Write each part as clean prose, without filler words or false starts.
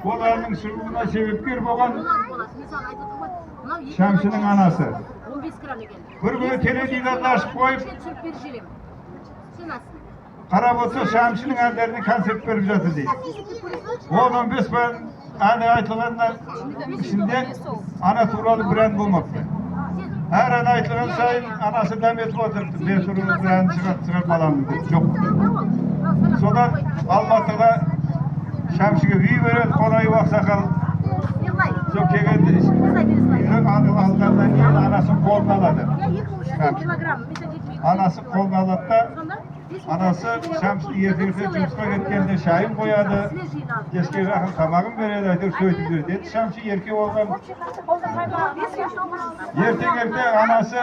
Ол әннің шығуына себепкер болған Шәмшінің анасы. Bir күні теледидарды ашып қойып, қарап отырса Шәмшінің әндеріне концерт беріп жатыр дейді. 10-15 әні айтылғаннан ішінде ана туралы бір ән болмапты. Әр ән айтылған сайын анасы дәметіп отырыпты. Мен туралы бір ән шығарып аламын деп. Жоқ. Содан Алматыға Шәмшіге үй береді, қонайып ақсақал. Сол келгенде алғаннан кейін анасын қолына алады. Анасы қолына алады да, анасы Шәмші ертеңгісін жұмысқа кеткенде шайын қояды, кешке жақын тамағын береді, әйтеуір сөйтіп жүреді. Енді Шәмші ерке болған. Ертең анасы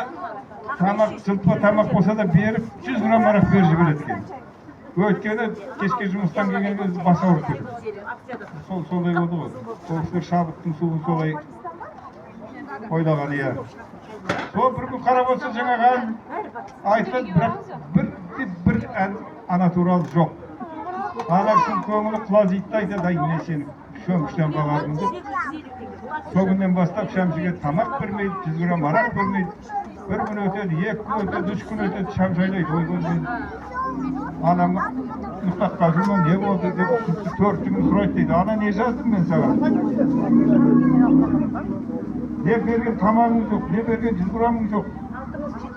сылпа тамақ болса да беріп, 100 грамм арақ беріп жібереді екен. Өйткені кешке жұмыстан келген кезде басы ауырып кетеді. Солай болды ғой. Сол кісілер шабыттың суын солай ойлаған, иә. Сол бір күн қарап отырса жаңағы ән айтылады, бірақ бір ән ана туралы жоқ. Ана кісінің көңілі құлазиды да айтады, ай мен сені шөміштен бағардым деп. Сол күннен бастап Шәмшіге тамақ бермейді, 100 грамм арақ бермейді. Bir gün ötedi, 2 gün ötedi, 3 gün ötedi, Şəmşi aylaydı. Oy ben anamı mutlak kalkımdan ne oldu dedi, 4 gün soraydı dedi. Ana ne yazdım ben sana? Ne bergen tamamımız yok, ne bergen 100 gramımız yok.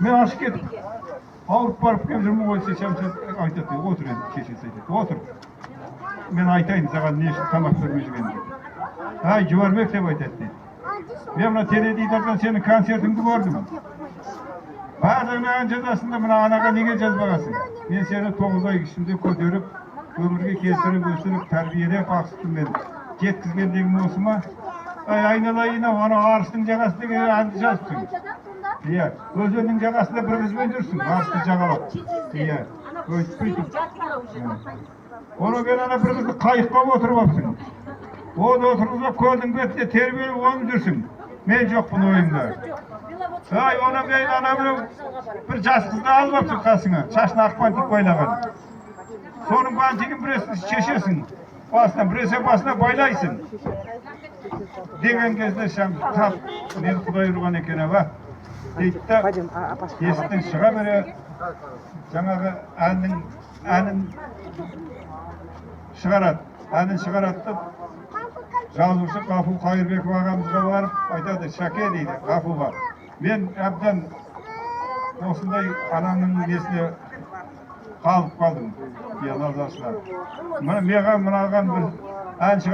Ben aşık ettim. Alıp barıp geldim, oysa Şəmşi aytadi, otur dedi, keşesi dedi, otur. Ben aytayım sana ne için tamak vermeyeceğim dedi. Ay Cüvarmek de aytadi dedi. Ben buna teledidardan senin konsertini gördüm. Bazılarının cezasında bana anaga nege жазбағасың? Мен seni 9 ay ішінде көтеріп, өмірге келтіріп, өсіріп, тәрбиелеп бақсыттым мен. Жеткізгендегім осы ма? Айналайын, ана арыстың жағасында әнді жазыпсың. Иә, өзеннің жағасында бір қызбен жүрсің, арысты жағалап. Иә, өйтпейтін. Оны мен ана бір қызды қайыққа отырып алыпсың. Оны отырғызып, көлдің бетінде тербеліп оңып жүрсің. Мен жоқпын ойында. Ay ona ben anamın bir jас kızdı almapsın kasına, şaşını ak bantik boylаған. Sonun bantikin biresini çeşirsin, basına boylaysın. Degen kezdе Şəmşi tap, meni Xudoy urgan ekan ava. Deydi de, esitten çığa bere, жаңағы әнін шығарады da, жазушы Ғафу Қайырбеков ағамызға барып айтады, Шәке дейді, Ғафуға. Men әбден осындай анамның несіне қалып қалдым, назаршылар. Маған бір ән шығарып